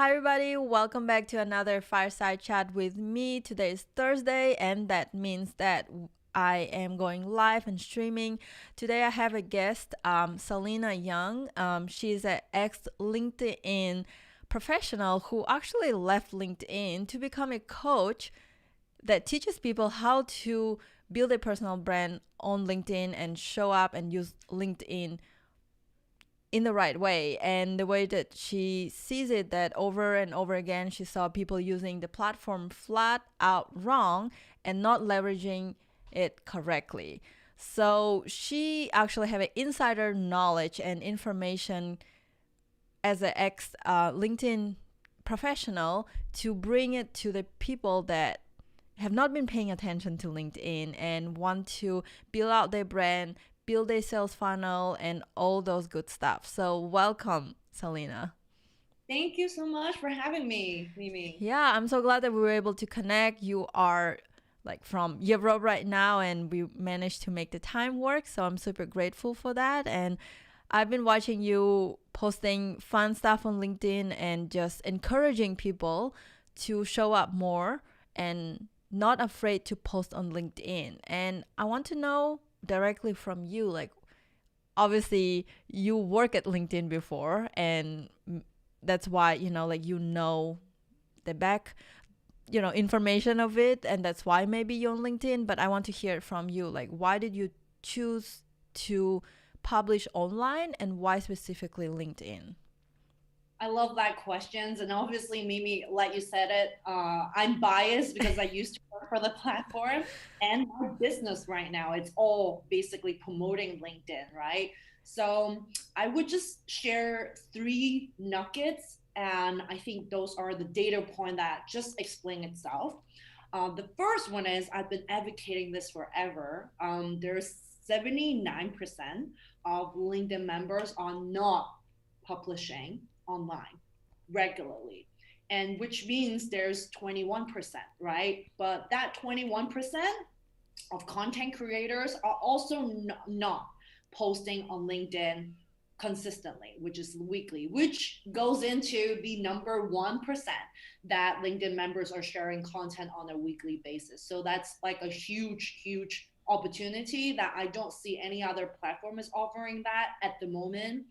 Hi, everybody. Welcome back to another Fireside Chat with me. Today is Thursday, and that means that I am going live and streaming. Today, I have a guest, Salina Yeung. She's an ex LinkedIn professional who actually left LinkedIn to become a coach that teaches people how to build a personal brand on LinkedIn and show up and use LinkedIn in the right way. And the way that she sees it, that over and over again she saw people using the platform flat out wrong and not leveraging it correctly. So she actually have an insider knowledge and information as an ex LinkedIn professional to bring it to the people that have not been paying attention to LinkedIn and want to build out their brand, build a sales funnel, and all those good stuff. So welcome, Salina. Thank you so much for having me, Mimi. Yeah, I'm so glad that we were able to connect. You are like from Europe right now, and we managed to make the time work. So I'm super grateful for that. And I've been watching you posting fun stuff on LinkedIn and just encouraging people to show up more and not afraid to post on LinkedIn. And I want to know directly from you, like, obviously you work at LinkedIn before, and that's why, like, the back, information of it, and that's why maybe you're on LinkedIn. But I want to hear it from you, like, why did you choose to publish online, and why specifically LinkedIn? I love that questions, and obviously, Mimi, like you said it, I'm biased because I used to work for the platform, and my business right now, it's all basically promoting LinkedIn, right? So I would just share three nuggets, and I think those are the data point that just explain itself. The first one is I've been advocating this forever. There's 79% of LinkedIn members are not publishing online regularly, and which means there's 21%, right? But that 21% of content creators are also not posting on LinkedIn consistently, which is weekly, which goes into the number 1% that LinkedIn members are sharing content on a weekly basis. So that's like a huge opportunity that I don't see any other platform is offering that at the moment.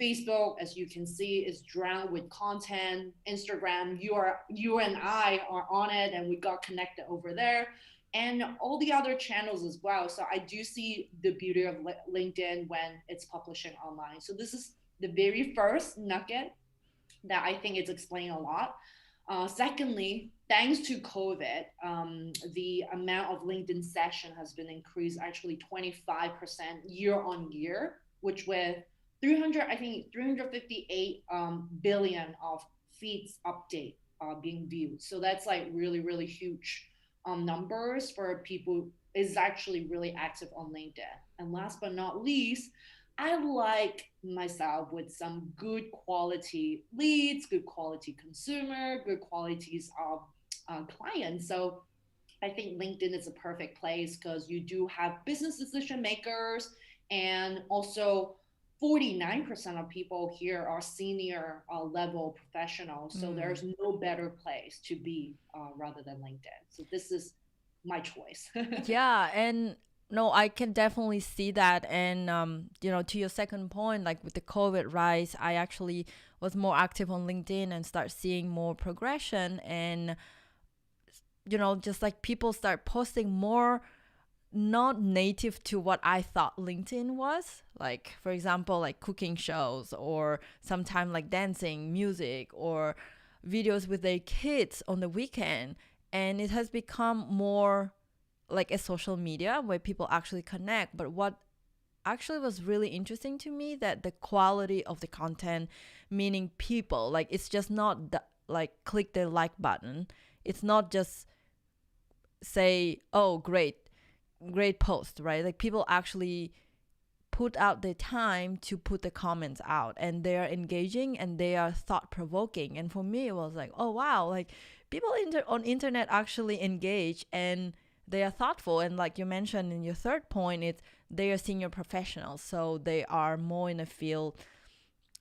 Facebook, as you can see, is drowned with content. Instagram, you and I are on it, and we got connected over there, and all the other channels as well. So I do see the beauty of LinkedIn when it's publishing online. So this is the very first nugget that I think it's explained a lot. Secondly, thanks to COVID, the amount of LinkedIn session has been increased actually 25% year on year, which with 300, I think 358 billion of feeds update being viewed. So that's like really huge numbers for people is actually really active on LinkedIn. And last but not least, I like myself with some good quality leads, good quality consumer, good qualities of clients. So I think LinkedIn is a perfect place because you do have business decision makers, and also 49% of people here are senior level professionals. So Mm. there's no better place to be rather than LinkedIn. So this is my choice. Yeah, and no, I can definitely see that. And to your second point, like with the COVID rise, I actually was more active on LinkedIn and start seeing more progression. And just like people start posting more not native to what I thought LinkedIn was. Like, for example, like cooking shows, or sometime like dancing, music, or videos with their kids on the weekend. And it has become more like a social media where people actually connect. But what actually was really interesting to me, that the quality of the content, meaning people, like, it's just not like click the like button. It's not just say, oh, great post, right? Like, people actually put out the time to put the comments out, and they are engaging and they are thought provoking. And for me, it was like, oh wow, like people on internet actually engage, and they are thoughtful. And like you mentioned in your third point, it's they are senior professionals, so they are more in the field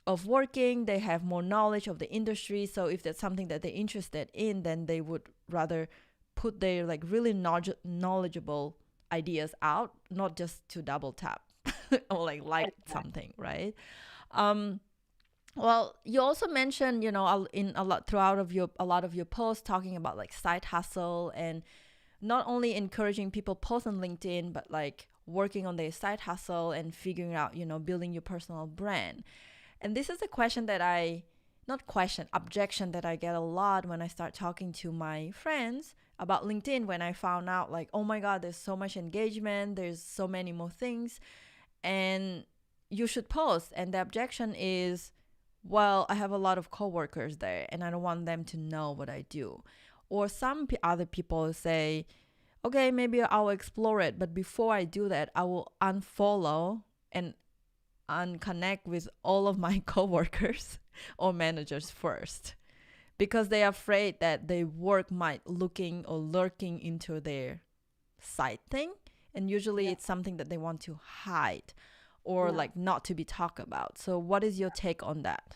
of working, they have more knowledge of the industry. So if that's something that they're interested in, then they would rather put their like really knowledgeable ideas out, not just to double tap or like something, right? Um, well, you also mentioned, in a lot throughout of your a lot of your posts talking about like side hustle and not only encouraging people post on LinkedIn, but like working on their side hustle and figuring out, building your personal brand. And this is a question that not question, objection that I get a lot when I start talking to my friends about LinkedIn when I found out like, oh my God, there's so much engagement, there's so many more things, and you should post. And the objection is, well, I have a lot of coworkers there and I don't want them to know what I do. Or some other people say, okay, maybe I'll explore it, but before I do that, I will unfollow and unconnect with all of my coworkers or managers first, because they're afraid that their work might looking or lurking into their side thing. And usually it's something that they want to hide or like not to be talked about. So what is your take on that?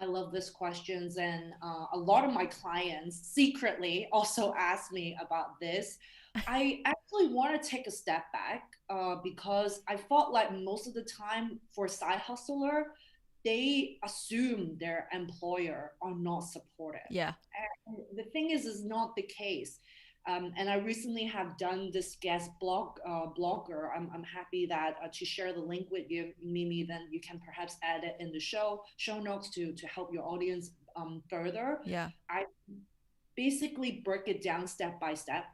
I love this questions, and a lot of my clients secretly also ask me about this. I actually want to take a step back because I felt like most of the time for side hustler, they assume their employer are not supportive. Yeah. And the thing is not the case. And I recently have done this guest blogger. I'm happy that to share the link with you, Mimi. Then you can perhaps add it in the show notes to help your audience further. Yeah. I basically break it down step by step,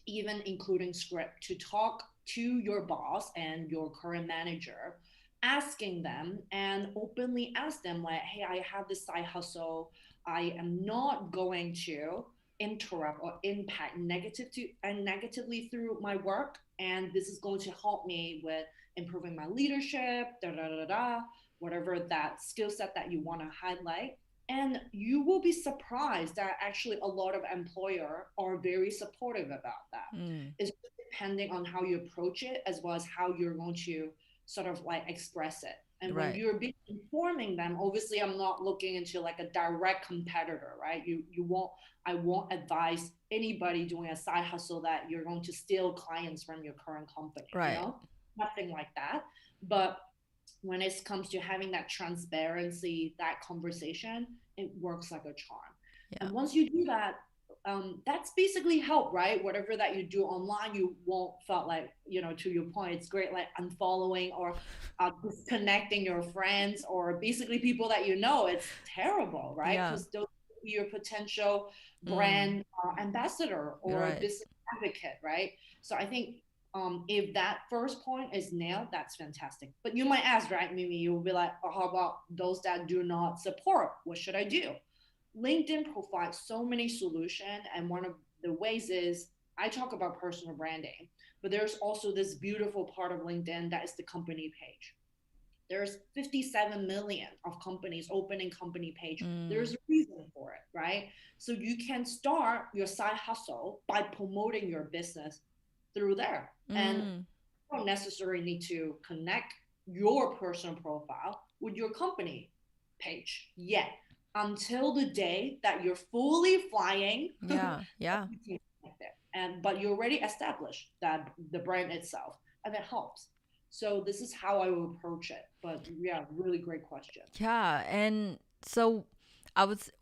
even including script, to talk to your boss and your current manager, asking them and openly ask them like, hey, I have this side hustle. I am not going to interrupt or impact negatively through my work, and this is going to help me with improving my leadership, whatever that skill set that you want to highlight. And you will be surprised that actually a lot of employer are very supportive about that. It's depending on how you approach it, as well as how you're going to sort of like express it. And when you're informing them, obviously I'm not looking into like a direct competitor, right? I won't advise anybody doing a side hustle that you're going to steal clients from your current company, nothing like that. But when it comes to having that transparency, that conversation, it works like a charm. And once you do that, that's basically help, right? Whatever that you do online, you won't felt like, to your point, it's great like unfollowing or disconnecting your friends or basically people that it's terrible, right? Because those are your potential brand ambassador or business advocate, right? So I think if that first point is nailed, that's fantastic. But you might ask, right, Mimi, you'll be like, oh, how about those that do not support? What should I do? LinkedIn provides so many solutions, and one of the ways is I talk about personal branding, but there's also this beautiful part of LinkedIn that is the company page. There's 57 million of companies opening company page. There's a reason for it, right? So you can start your side hustle by promoting your business through there. And you don't necessarily need to connect your personal profile with your company page yet, until the day that you're fully flying. But you already established that the brand itself, and it helps. So this is how I will approach it. But really great question. Yeah. And so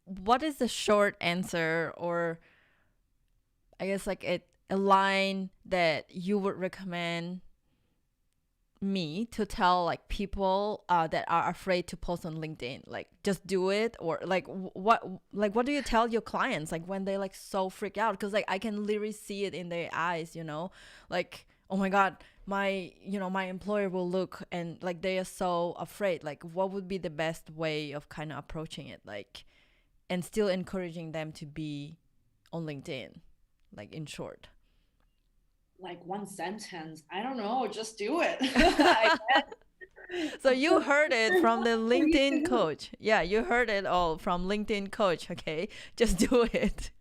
what is the short answer, or I guess like a line that you would recommend me to tell like people that are afraid to post on LinkedIn, like just do it? Or like what do you tell your clients like when they like so freak out? Because like I can literally see it in their eyes, like, oh my God, my my employer will look, and like they are so afraid. Like what would be the best way of kind of approaching it, like, and still encouraging them to be on LinkedIn, like in short? Like one sentence, I don't know, just do it. So you heard it from the LinkedIn coach. Yeah, you heard it all from LinkedIn coach. Okay, just do it.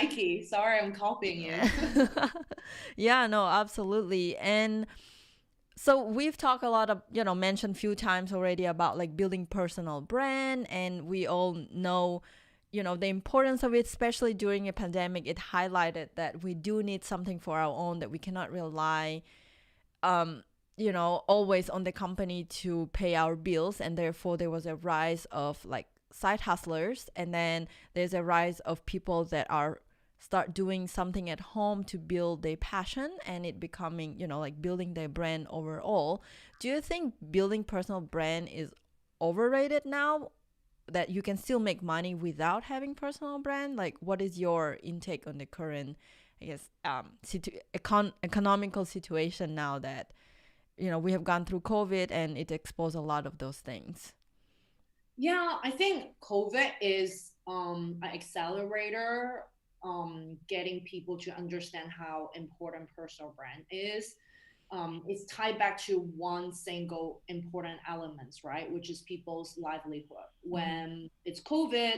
Nike, sorry, I'm copying you. Yeah, no, absolutely. And So we've talked a lot of, mentioned a few times already about like building personal brand, and we all know, the importance of it, especially during a pandemic. It highlighted that we do need something for our own, that we cannot rely, um, always on the company to pay our bills. And therefore there was a rise of like side hustlers, and then there's a rise of people that are start doing something at home to build their passion, and it becoming, like building their brand overall. Do you think building personal brand is overrated now, that you can still make money without having personal brand? Like, what is your intake on the current, I guess, economical situation now that, we have gone through COVID and it exposed a lot of those things? Yeah, I think COVID is an accelerator, getting people to understand how important personal brand is. It's tied back to one single important elements, right? Which is people's livelihood. Mm-hmm. When it's COVID,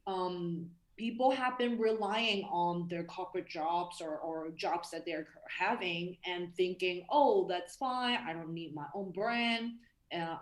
um, people have been relying on their corporate jobs, or jobs that they're having, and thinking, oh, that's fine. I don't need my own brand.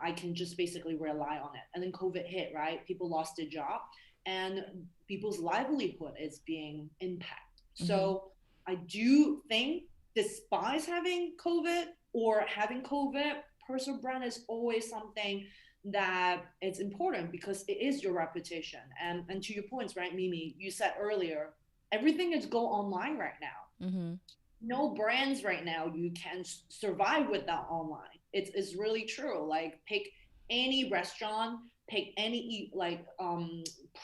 I can just basically rely on it. And then COVID hit, right? People lost their job, and people's livelihood is being impacted. Mm-hmm. So I do think, despite having COVID or having COVID, personal brand is always something that it's important, because it is your reputation. And to your points, right, Mimi, you said earlier, everything is go online right now. Mm-hmm. No brands right now you can survive without online. It's really true. Like, pick any restaurant, pick any like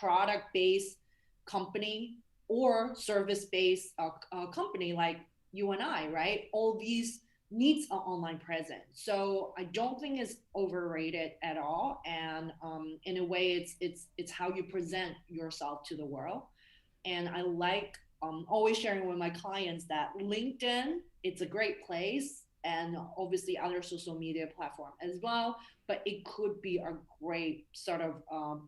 product based company, or service based company, like you and I, right? All these needs an online presence. So I don't think it's overrated at all. And in a way, it's how you present yourself to the world. And I like, always sharing with my clients that LinkedIn, it's a great place, and obviously other social media platform as well. But it could be a great sort of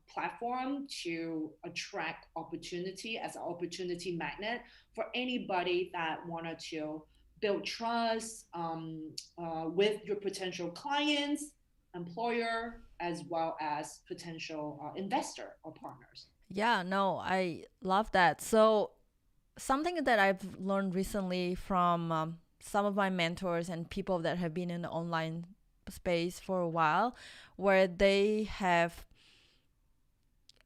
platform to attract opportunity, as an opportunity magnet for anybody that wanted to build trust, with your potential clients, employer, as well as potential investor or partners. Yeah, no, I love that. So something that I've learned recently from some of my mentors and people that have been in the online space for a while, where they have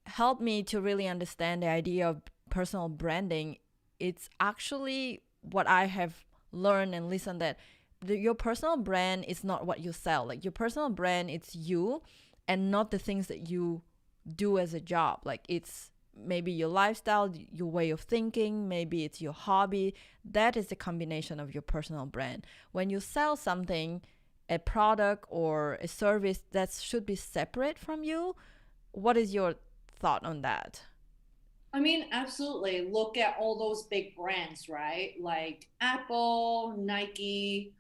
helped me to really understand the idea of personal branding. It's actually what I have learned and listened, that your personal brand is not what you sell. Like, your personal brand, it's you, and not the things that you do as a job. Like, it's maybe your lifestyle, your way of thinking, maybe it's your hobby. That is the combination of your personal brand. When you sell something, a product or a service, that should be separate from you. What is your thought on that? I mean, absolutely. Look at all those big brands, right? Like Apple, Nike.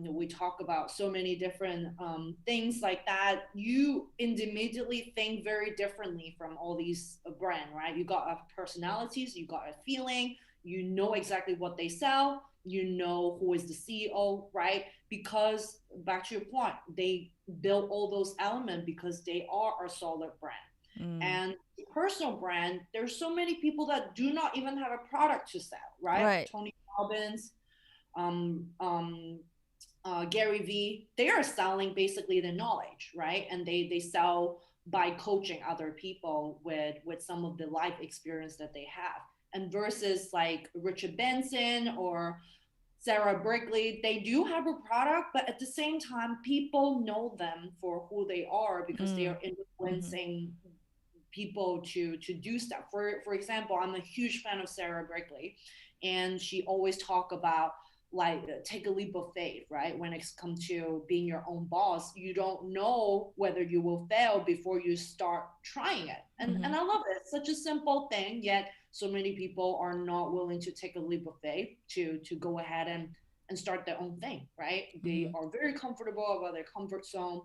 We talk about so many different things like that. You immediately think very differently from all these brand, right? You got a personalities, you got a feeling, you know exactly what they sell, you know who is the CEO, right? Because back to your point, they build all those elements because they are a solid brand. Mm. And personal brand, there's so many people that do not even have a product to sell, right? Right. Tony Robbins, um, um, Gary Vee, they are selling basically the knowledge, right? And they sell by coaching other people with some of the life experience that they have. And versus like Richard Benson or Sarah Brickley, they do have a product, but at the same time, people know them for who they are, because they Mm. are Mm-hmm. influencing people to do stuff. For example, I'm a huge fan of Sarah Brickley, and she always talk about, like, take a leap of faith, right? When it's come to being your own boss, you don't know whether you will fail before you start trying it. Mm-hmm. And I love it. It's such a simple thing, yet so many people are not willing to take a leap of faith to go ahead and start their own thing, right? Mm-hmm. They are very comfortable about their comfort zone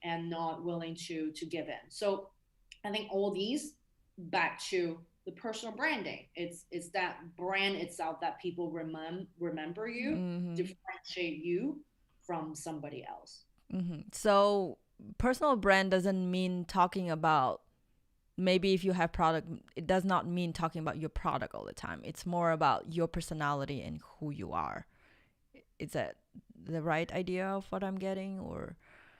and not willing to give in. So I think all these, back to the personal branding. It's that brand itself that people remember you, Mm-hmm. differentiate you from somebody else. So personal brand doesn't mean talking about, maybe if you have product, it does not mean talking about your product all the time. It's more about your personality and who you are. Is that the right idea of what I'm getting, or?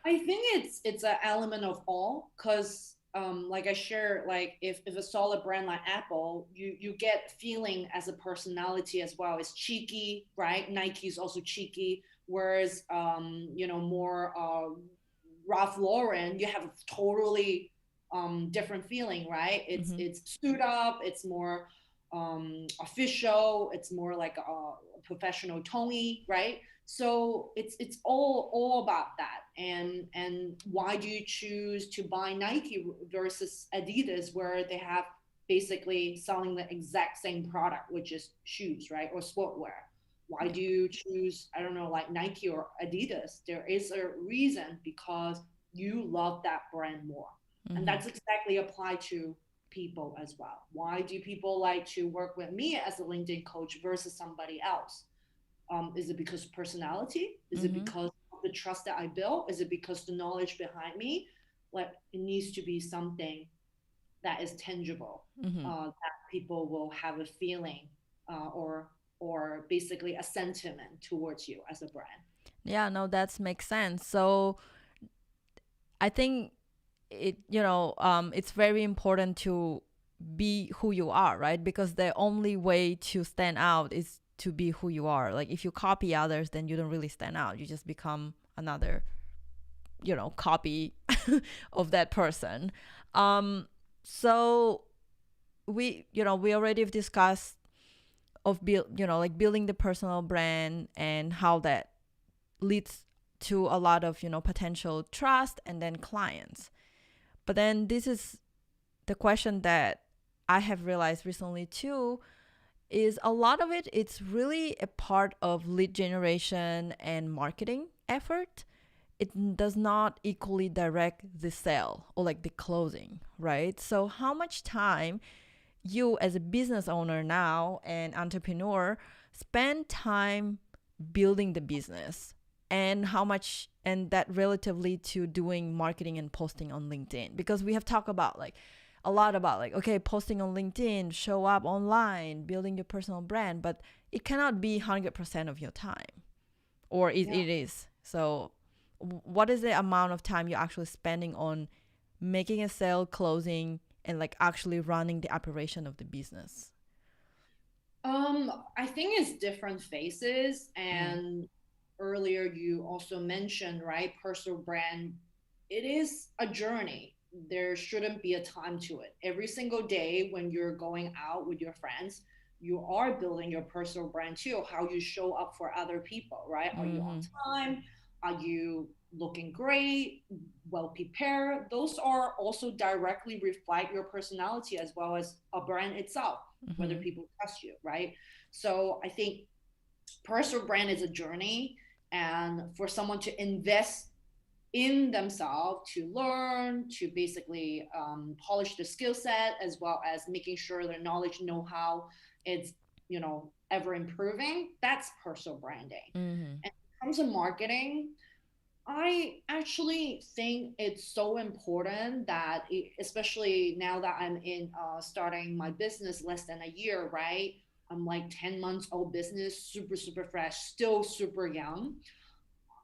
I think it's an element of all, because like I share, like if a solid brand like Apple, you get feeling as a personality as well. It's cheeky, right? Nike is also cheeky, whereas more Ralph Lauren, you have a totally different feeling, right? It's suit up, it's more official, it's more like a professional Tony, right? So it's all about that. And why do you choose to buy Nike versus Adidas, where they have basically selling the exact same product, which is shoes, right, or sportwear? Why Yeah. do you choose, I don't know, like Nike or Adidas? There is a reason, because you love that brand more. And Mm-hmm. that's exactly applied to people as well. Why do people like to work with me as a LinkedIn coach versus somebody else? Is it because of personality? Is it Mm-hmm. because of the trust that I built? Is it because the knowledge behind me? Like, it needs to be something that is tangible, Mm-hmm. that people will have a feeling, or basically a sentiment towards you as a brand. Yeah, no, that makes sense. So I think it's very important to be who you are, right? Because the only way to stand out is to be who you are. Like if you copy others, then you don't really stand out. You just become another, copy of that person. Um, so we already have discussed of like building the personal brand and how that leads to a lot of, potential trust and then clients. But then this is the question that I have realized recently too, is a lot of it, it's really a part of lead generation and marketing effort. It does not equally direct the sale or like the closing, right? So how much time you as a business owner now and entrepreneur spend time building the business, and how much, and that relatively to doing marketing and posting on LinkedIn? Because we have talked about like a lot about like, okay, posting on LinkedIn, show up online, building your personal brand, but it cannot be 100% of your time, or Yeah. it is. So what is the amount of time you're actually spending on making a sale, closing, and like actually running the operation of the business? I think it's different phases. Mm. And earlier you also mentioned, right, personal brand, it is a journey. There shouldn't be a time to it. Every single day when you're going out with your friends, you are building your personal brand too. How you show up for other people, right? Are you on Mm-hmm. time? Are you looking great, well prepared? Those are also directly reflect your personality as well as a brand itself, whether Mm-hmm. people trust you, right? So I think personal brand is a journey, and for someone to invest in themselves, to learn, to basically polish the skill set, as well as making sure their knowledge, know-how is, ever improving. That's personal branding. Mm-hmm. And in terms of marketing, I actually think it's so important that, especially now that I'm in starting my business less than a year, right? I'm like 10 months old business, super, super fresh, still super young.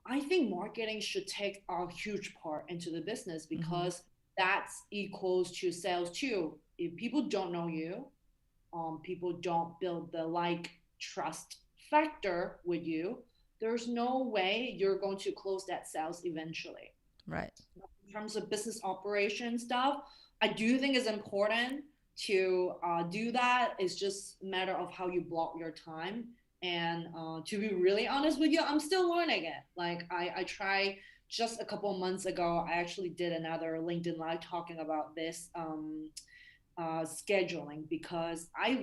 I think marketing should take a huge part into the business, Mm-hmm. because that's equals to sales too. If people don't know you, people don't build the like trust factor with you, there's no way you're going to close that sales eventually. Right. In terms of business operation stuff, I do think it's important to do that. It's just a matter of how you block your time. And to be really honest with you, I'm still learning it. Like I try just a couple of months ago, I actually did another LinkedIn live talking about this scheduling, because I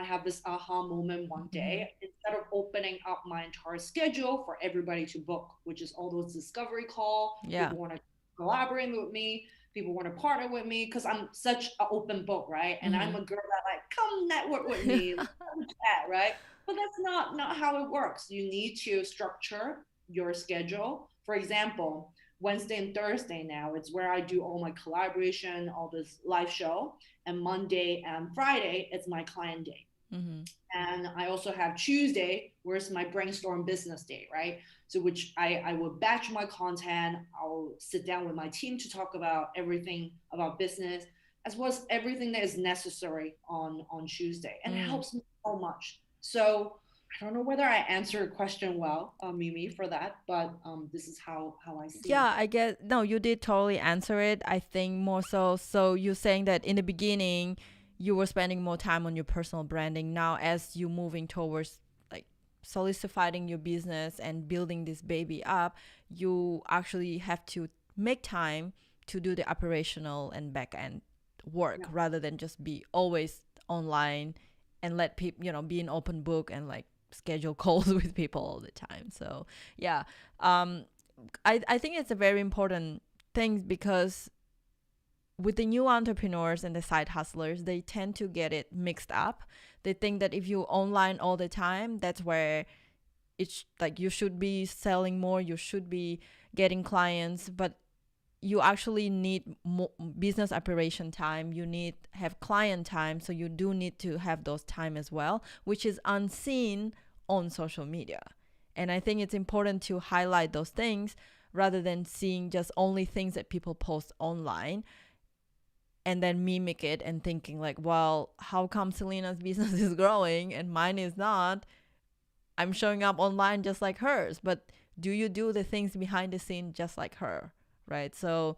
have this aha moment one Mm-hmm. day. Instead of opening up my entire schedule for everybody to book, which is all those discovery call, Yeah. people want to collaborate with me, people want to partner with me, because I'm such an open book, right? And I'm Mm-hmm. a girl that like, come network with me, let's chat, right? But that's not how it works. You need to structure your schedule. For example, Wednesday and Thursday now, it's where I do all my collaboration, all this live show. And Monday and Friday, it's my client day. Mm-hmm. And I also have Tuesday, where it's my brainstorm business day, right? So which I will batch my content. I'll sit down with my team to talk about everything about business, as well as everything that is necessary on Tuesday. And it Mm. helps me so much. So I don't know whether I answered your question well, Mimi, for that, but this is how I see it. Yeah, I guess no, you did totally answer it. I think more so. So you're saying that in the beginning, you were spending more time on your personal branding. Now, as you moving towards like solidifying your business and building this baby up, you actually have to make time to do the operational and back end work Yeah. rather than just be always online and let people, be an open book and like schedule calls with people all the time. So yeah, um, I think it's a very important thing because with the new entrepreneurs and the side hustlers, they tend to get it mixed up. They think that if you online all the time, that's where it's like you should be selling more, you should be getting clients, but you actually need more business operation time. You need have client time, so you do need to have those time as well, which is unseen on social media. And I think it's important to highlight those things rather than seeing just only things that people post online and then mimic it and thinking like, well, how come Salina's business is growing and mine is not? I'm showing up online just like hers, but do you do the things behind the scene just like her, right? So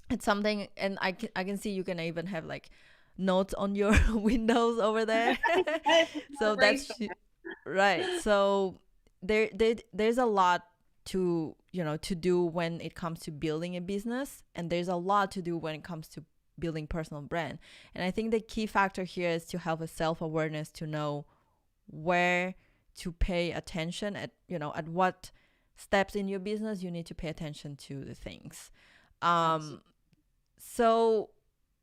it's something, and I can see you can even have like notes on your windows over there. So that's right. So there's a lot to to do when it comes to building a business, and there's a lot to do when it comes to building personal brand. And I think the key factor here is to have a self-awareness to know where to pay attention at, at what steps in your business you need to pay attention to the things. Absolutely. um so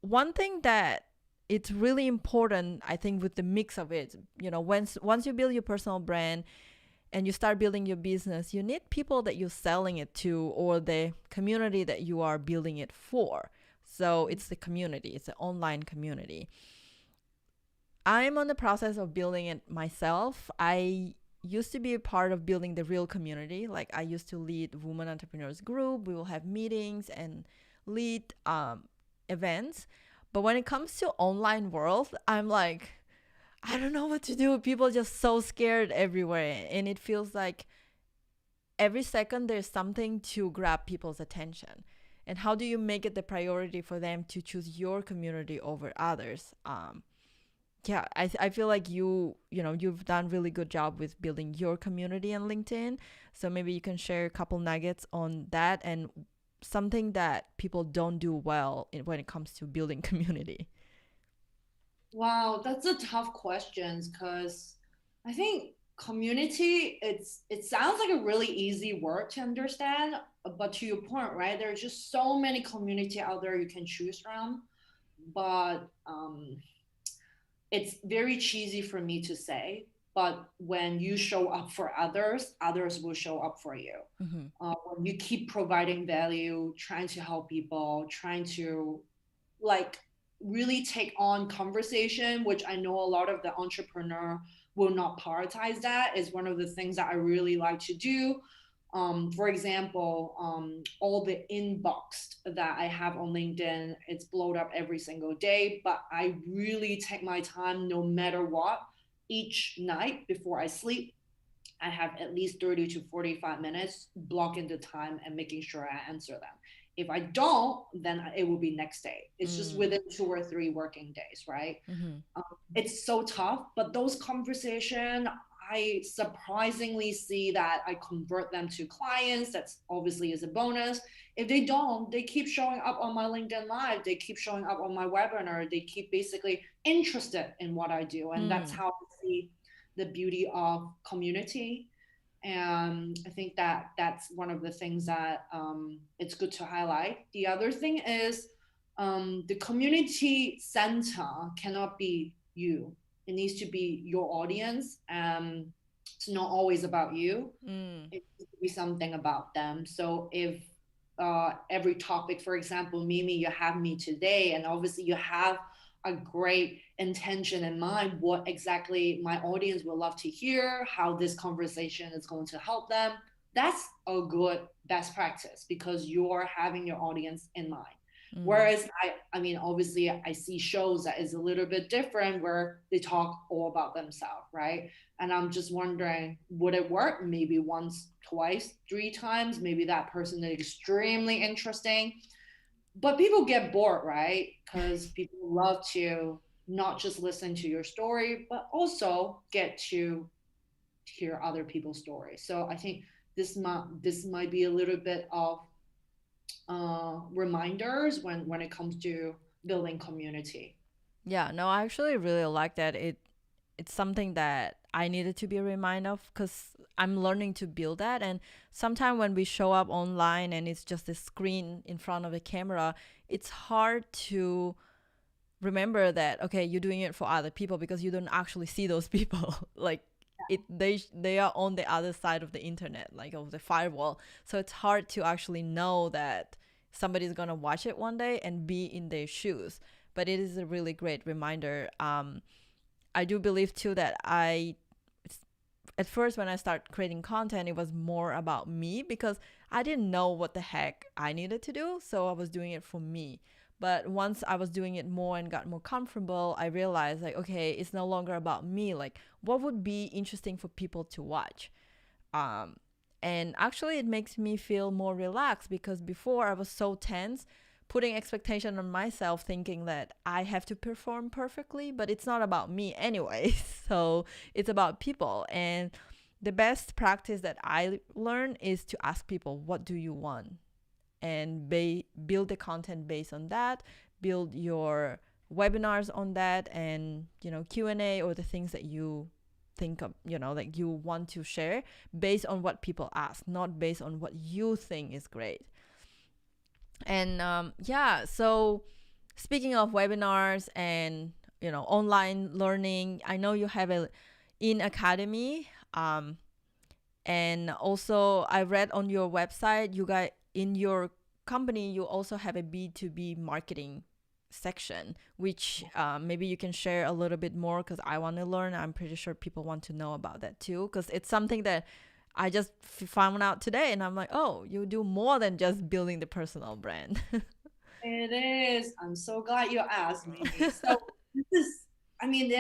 one thing that it's really important, I think, with the mix of it, once you build your personal brand and you start building your business, you need people that you're selling it to or the community that you are building it for. So it's the community, it's the online community. I'm on the process of building it myself. I used to be a part of building the real community. Like I used to lead women entrepreneurs group. We will have meetings and lead events. But when it comes to online world, I'm like, I don't know what to do. People are just so scared everywhere, and it feels like every second there's something to grab people's attention. And how do you make it the priority for them to choose your community over others? Yeah, I feel like you've done really good job with building your community on LinkedIn. So maybe you can share a couple nuggets on that and something that people don't do well when it comes to building community. Wow, that's a tough question because I think community, it sounds like a really easy word to understand, but to your point, right? There's just so many community out there you can choose from. But it's very cheesy for me to say, but when you show up for others, others will show up for you. Mm-hmm. When you keep providing value, trying to help people, trying to like really take on conversation, which I know a lot of the entrepreneur will not prioritize. That is one of the things that I really like to do. For example, all the inbox that I have on LinkedIn, it's blowed up every single day, but I really take my time no matter what. Each night before I sleep, I have at least 30 to 45 minutes blocking the time and making sure I answer them. If I don't, then it will be next day. It's just Mm. within 2 or 3 working days, right? Mm-hmm. Um, it's so tough, but those conversation, I surprisingly see that I convert them to clients. That's obviously is a bonus. If they don't, they keep showing up on my LinkedIn Live. They keep showing up on my webinar. They keep basically interested in what I do, and that's Mm. how I see the beauty of community. And I think that that's one of the things that it's good to highlight. The other thing is the community center cannot be you. It needs to be your audience. It's not always about you. Mm. It needs to be something about them. So if every topic, for example, Mimi, you have me today, and obviously you have a great intention in mind, what exactly my audience will love to hear, how this conversation is going to help them. That's a good best practice because you're having your audience in mind. Mm. Whereas I mean, obviously, I see shows that is a little bit different where they talk all about themselves, right? And I'm just wondering, would it work? Maybe once, twice, three times. Maybe that person is extremely interesting. But people get bored, right? Because people love to not just listen to your story, but also get to hear other people's stories. So I think this might be a little bit of reminders when it comes to building community. Yeah, no, I actually really like that. It's something that I needed to be reminded of because I'm learning to build that. And sometimes when we show up online and it's just a screen in front of a camera, it's hard to remember that okay, you're doing it for other people because you don't actually see those people. Like they are on the other side of the internet, like of the firewall. So it's hard to actually know that somebody's gonna watch it one day and be in their shoes. But it is a really great reminder. I do believe too that at first when I started creating content, it was more about me because I didn't know what the heck I needed to do. So I was doing it for me. But once I was doing it more and got more comfortable, I realized like, okay, it's no longer about me. Like, what would be interesting for people to watch? Um, and actually, it makes me feel more relaxed because before I was so tense, putting expectation on myself, thinking that I have to perform perfectly, but it's not about me anyway. So it's about people. And the best practice that I learn is to ask people, what do you want? And build the content based on that, build your webinars on that, and Q&A or the things that you think of, like you want to share based on what people ask, not based on what you think is great. And yeah, so speaking of webinars and online learning, I know you have a in academy, and also I read on your website you got in your company you also have a B2B marketing section, which maybe you can share a little bit more because I want to learn. I'm pretty sure people want to know about that too because it's something that I just found out today, and I'm like, oh, you do more than just building the personal brand. It is. I'm so glad you asked, Mimi. So this is, I mean,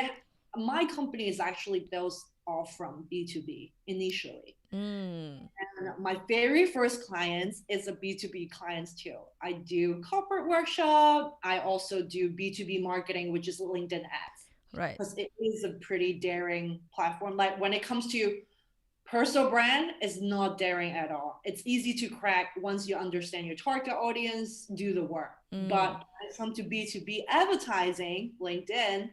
my company is actually built off from B2B initially. Mm, And my very first clients is a B2B clients too. I do corporate workshop. I also do B2B marketing, which is LinkedIn ads, right. because it is a pretty daring platform. Like when it comes to personal brand is not daring at all. It's easy to crack once you understand your target audience, do the work. But Mm, when it comes to B2B advertising, LinkedIn,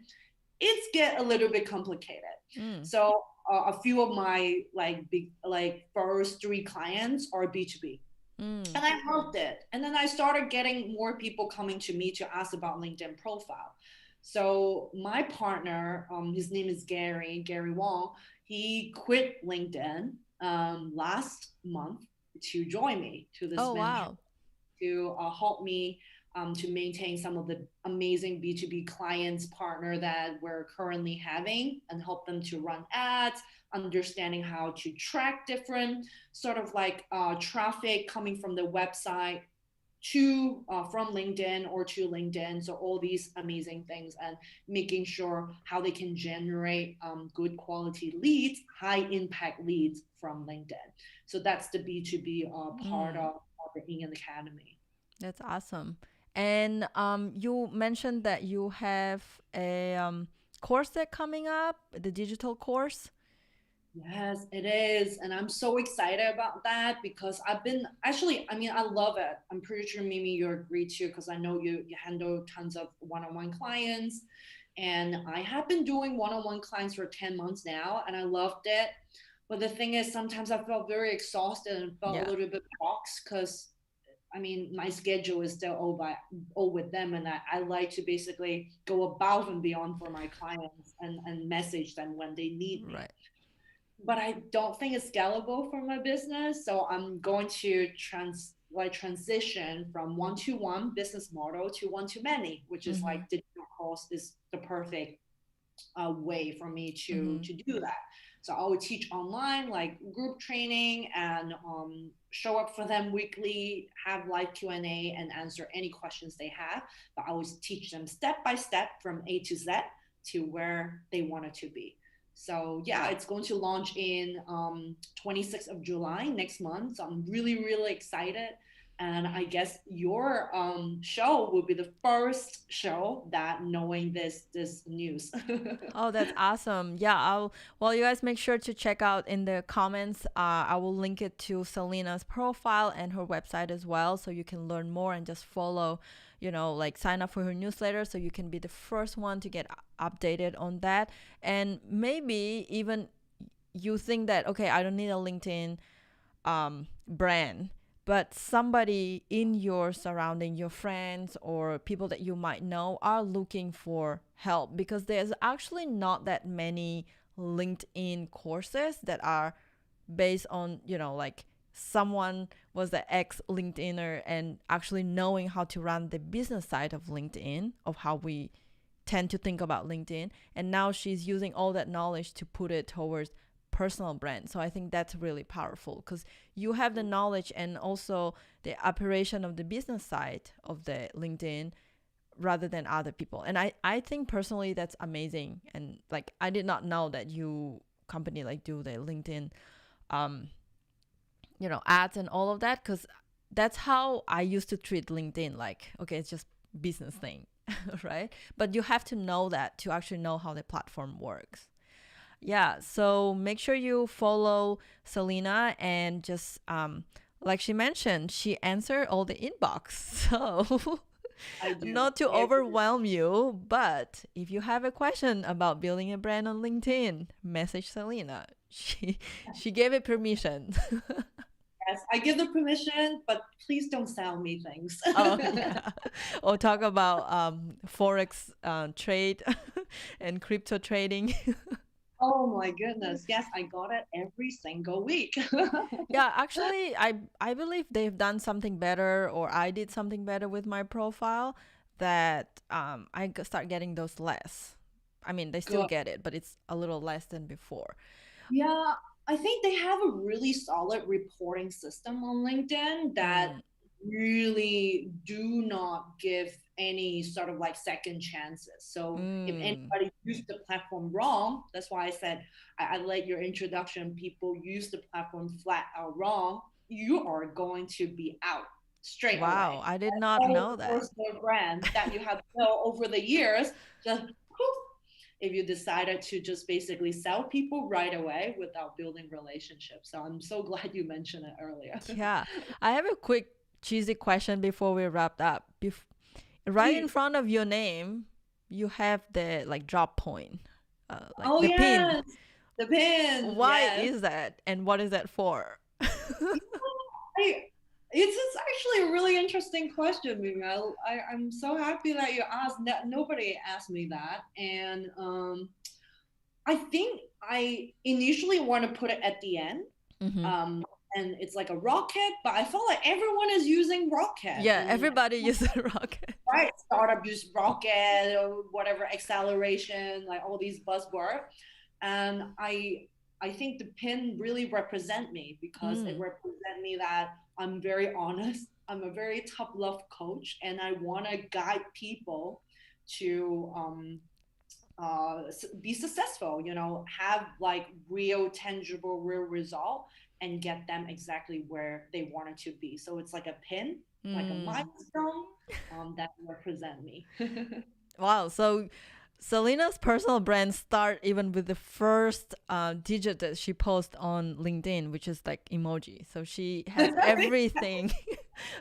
it's get a little bit complicated. mm, So a few of my like big like first three clients are B2B. mm. And I loved it. And then I started getting more people coming to me to ask about LinkedIn profile. So my partner, his name is Gary Wong. He quit LinkedIn last month to join me to this Oh venture wow. to help me to maintain some of the amazing B2B clients partner that we're currently having and help them to run ads, understanding how to track different sort of like traffic coming from the website to from LinkedIn or to LinkedIn. So all these amazing things and making sure how they can generate good quality leads, high impact leads from LinkedIn. So that's the B2B part Mm. of the Ingen Academy. That's awesome. And you mentioned that you have a course that coming up, the digital course. Yes, it is. And I'm so excited about that because I've been actually, I mean, I love it. I'm pretty sure Mimi, you agree too, because I know you handle tons of one-on-one clients. And I have been doing one-on-one clients for 10 months now, and I loved it. But the thing is, sometimes I felt very exhausted and felt a Yeah. little bit boxed because I mean, my schedule is still all with them, and I like to basically go above and beyond for my clients and message them when they need me. Right. but I don't think it's scalable for my business. So I'm going to transition from one-to-one business model to one-to-many, which is Mm-hmm. like digital course is the perfect way for me Mm-hmm. to do that. So I would teach online, like group training, and show up for them weekly, have live Q&A, and answer any questions they have. But I would teach them step by step from A to Z to where they want it to be. So yeah, it's going to launch in 26th of July next month. So I'm really, really excited. And I guess your show will be the first show that knowing this news. Oh, that's awesome. Yeah, well, you guys make sure to check out in the comments. I will link it to Salina's profile and her website as well, so you can learn more and just follow, like sign up for her newsletter so you can be the first one to get updated on that. And maybe even you think that, okay, I don't need a LinkedIn brand, but somebody in your surrounding, your friends or people that you might know, are looking for help, because there's actually not that many LinkedIn courses that are based on, like someone was the ex LinkedIner and actually knowing how to run the business side of LinkedIn, of how we tend to think about LinkedIn. And now she's using all that knowledge to put it towards personal brand. So I think that's really powerful, because you have the knowledge and also the operation of the business side of the LinkedIn rather than other people. And I think personally that's amazing. And like, I did not know that you company like do the LinkedIn um ads and all of that, because that's how I used to treat LinkedIn. Like, okay, it's just business thing. Right? But you have to know that to actually know how the platform works. Yeah, so make sure you follow Salina, and just like she mentioned, she answered all the inbox. So I do. not to I agree. overwhelm you, but if you have a question about building a brand on LinkedIn, message Salina. She gave it permission. Yes, I give the permission, but please don't sell me things. Oh yeah. Or talk about forex trade and crypto trading. Oh my goodness. Yes, I got it every single week. Yeah, actually, I believe they've done something better, or I did something better with my profile, that start getting those less. I mean, they still Good. get it, but it's a little less than before. Yeah, I think they have a really solid reporting system on LinkedIn that Mm, really do not give any sort of like second chances. So if mm. anybody used the platform wrong, that's why I said I like your introduction. People use the platform flat out wrong, you are going to be out straight Wow, away. I did not All know the that. personal brand that you have built over the years just poof, if you decided to just basically sell people right away without building relationships. So I'm so glad you mentioned it earlier. Yeah, I have a quick cheesy question before we wrap up. Right in Please. front of your name, you have the like drop point, like Oh the pin. yes, the pin. Why Yes. is that, and what is that for? I, it's actually a really interesting question, Ming. I'm so happy that you asked. Nobody asked me that, and I think I initially want to put it at the end, Mm-hmm. um, and it's like a rocket, but I feel like everyone is using rocket, Yeah, and everybody uses rocket. right, startup use rocket or whatever acceleration, like all these buzzwords, and I think the pin really represent me because it Mm. represent me that I'm very honest. I'm a very tough love coach, and I want to guide people to be successful. Have like real, tangible, real result, and get them exactly where they wanted to be. So it's like a pin, like a Mm. milestone that represent me. Wow. So Selena's personal brand start even with the first digit that she posts on LinkedIn, which is like emoji. So she has everything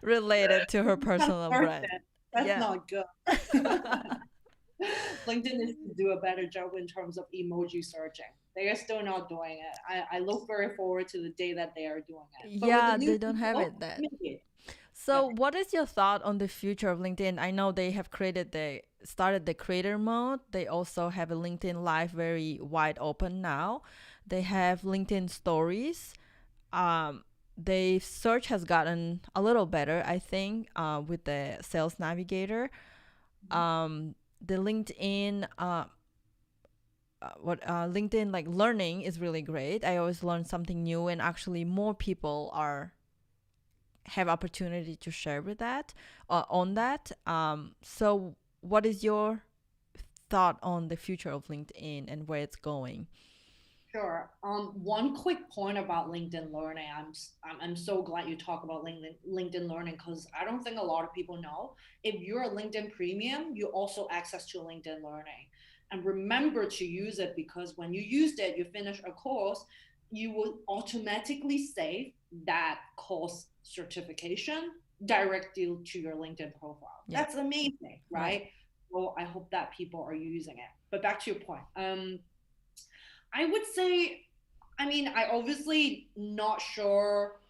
related to her personal brand. That's Yeah. not good. LinkedIn needs to do a better job in terms of emoji searching. They are still not doing it. I look very forward to the day that they are doing it. But with the Yeah, new they don't have people, it that. maybe. Yeah. So, what is your thought on the future of LinkedIn? I know they have started the creator mode. They also have a LinkedIn Live very wide open now. they have LinkedIn stories. um, the search has gotten a little better, I think, with the sales navigator. The LinkedIn, what LinkedIn like learning is really great. I always learn something new, and actually more people are have opportunity to share with that, on that. So what is your thought on the future of LinkedIn and where it's going? Sure. One quick point about LinkedIn Learning. I'm so glad you talk about LinkedIn Learning because I don't think a lot of people know. If you're a LinkedIn Premium, you also access to LinkedIn Learning. And remember to use it because when you used it, you finish a course, you will automatically save that course certification directly to your LinkedIn profile. Yeah. That's amazing, Right. right? Well, I hope that people are using it. But back to your point. I would say, I mean, I obviously not sure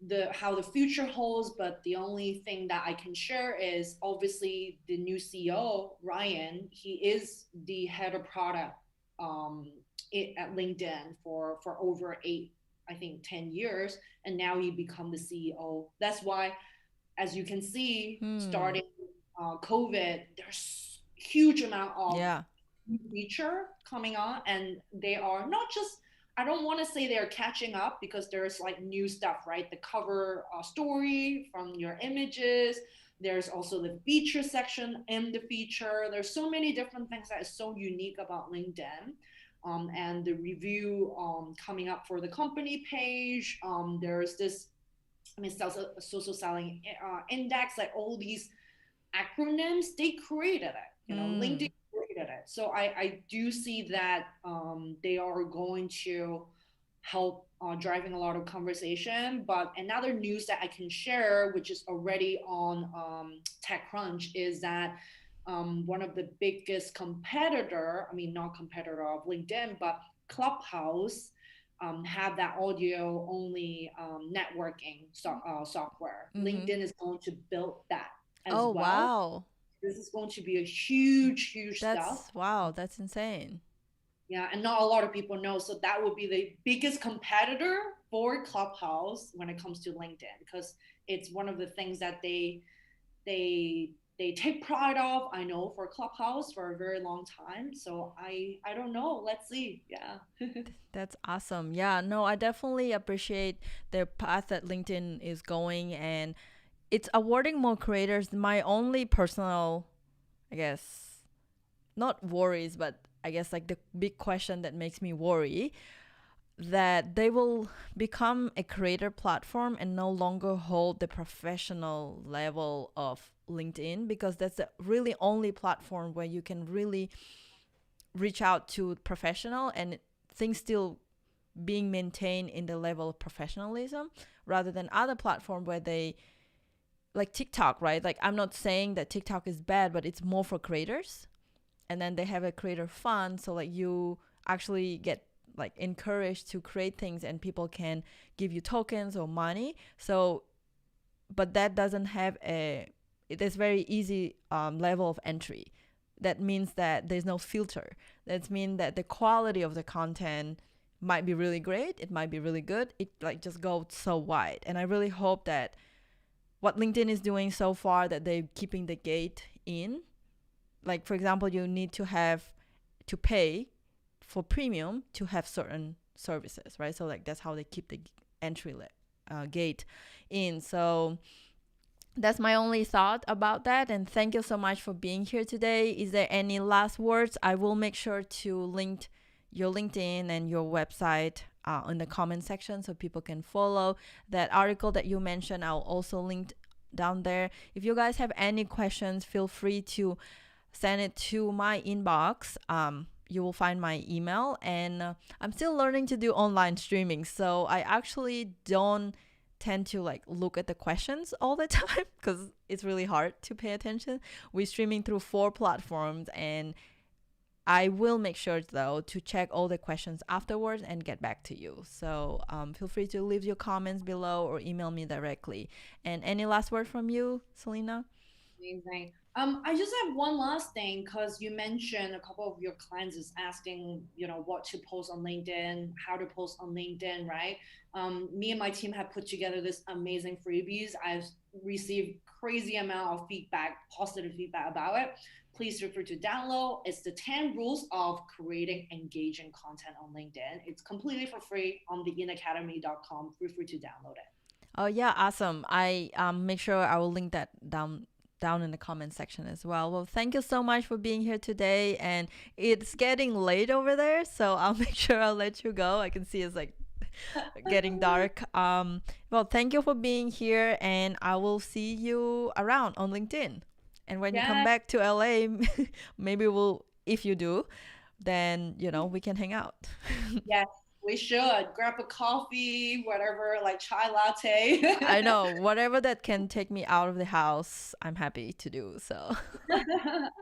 the how the future holds, but the only thing that I can share is obviously the new CEO Ryan. He is the head of product um, at LinkedIn for over eight, I think 10 years, and now he become the CEO. That's why, as you can see, Hmm. starting COVID, there's huge amount of Yeah. feature coming on, and they are not just, I don't want to say they're catching up because there's like new stuff, right? The cover story from your images, there's also the feature section in the feature. There's so many different things that is so unique about LinkedIn. And the review coming up for the company page, there's this, I mean, social selling index, like all these acronyms, they created it. You know, LinkedIn Hmm. created it. So I do see that they are going to help driving a lot of conversation. But another news that I can share, which is already on TechCrunch, is that one of the biggest competitor, I mean, not competitor of LinkedIn, but Clubhouse, have that audio only networking software. Mm-hmm. LinkedIn is going to build that as Oh, well. wow. This is going to be a huge, huge stuff. That's wow. That's insane. Yeah, and not a lot of people know. So that would be the biggest competitor for Clubhouse when it comes to LinkedIn because it's one of the things that they take pride of. I know for Clubhouse for a very long time. So I don't know. Let's see. Yeah. That's awesome. Yeah, no, I definitely appreciate the path that LinkedIn is going, and it's awarding more creators. My only personal, I guess, not worries, but I guess like the big question that makes me worry, that they will become a creator platform and no longer hold the professional level of LinkedIn, because that's the really only platform where you can really reach out to professional and things still being maintained in the level of professionalism, rather than other platform where they, like TikTok, right? Like, I'm not saying that TikTok is bad, but it's more for creators, and then they have a creator fund, so like you actually get like encouraged to create things and people can give you tokens or money. So but that doesn't have a, it is very easy level of entry. That means that there's no filter. That means that the quality of the content might be really great, it might be really good, it like just goes so wide. And I really hope that what LinkedIn is doing so far, that they're keeping the gate in. Like, for example, you need to have to pay for premium to have certain services, right? So like that's how they keep the gate in. So that's my only thought about that. And thank you so much for being here today. Is there any last words? I will make sure to link your LinkedIn and your website in the comment section so people can follow. That article that you mentioned, I'll also link down there. If you guys have any questions, feel free to send it to my inbox. You will find my email, and I'm still learning to do online streaming, so I actually don't tend to like look at the questions all the time because it's really hard to pay attention. We're streaming through 4 platforms, and I will make sure though to check all the questions afterwards and get back to you. So feel free to leave your comments below or email me directly. And any last word from you, Salina? Amazing. I just have one last thing because you mentioned a couple of your clients is asking, what to post on LinkedIn, how to post on LinkedIn, right? Me and my team have put together this amazing freebies. I've received crazy amount of feedback, positive feedback about it. Please feel free to download. It's the 10 rules of creating engaging content on LinkedIn. It's completely for free on the inacademy.com. Feel free to download it. Oh yeah, awesome. I make sure I will link that down in the comment section as well. Well, thank you so much for being here today, and it's getting late over there, so I'll make sure I'll let you go. I can see it's like getting dark. Well, thank you for being here, and I will see you around on LinkedIn. And when you come Yeah, back to LA, maybe we'll, if you do, then we can hang out. yes, we should grab a coffee, whatever, like chai latte. I know, whatever that can take me out of the house, I'm happy to do so.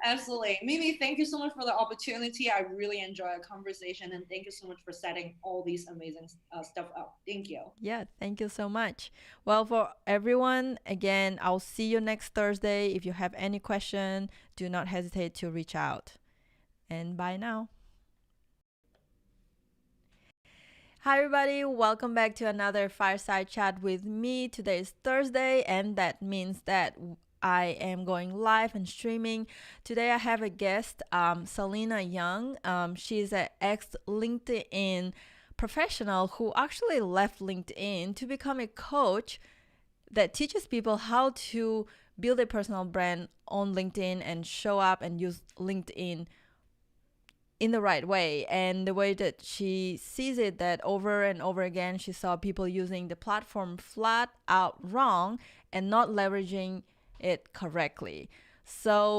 Absolutely. Mimi, thank you so much for the opportunity. I really enjoy our conversation and thank you so much for setting all these amazing stuff up. Thank you. Yeah, thank you so much. Well, for everyone, again, I'll see you next Thursday. If you have any question, do not hesitate to reach out. And bye now. Hi, everybody. Welcome back to another Fireside Chat with me. Today is Thursday, and that means that I am going live and streaming. Today, I have a guest, Salina Yeung. She's an ex LinkedIn professional who actually left LinkedIn to become a coach that teaches people how to build a personal brand on LinkedIn and show up and use LinkedIn in the right way. And the way that she sees it, that over and over again she saw people using the platform flat out wrong and not leveraging it correctly. So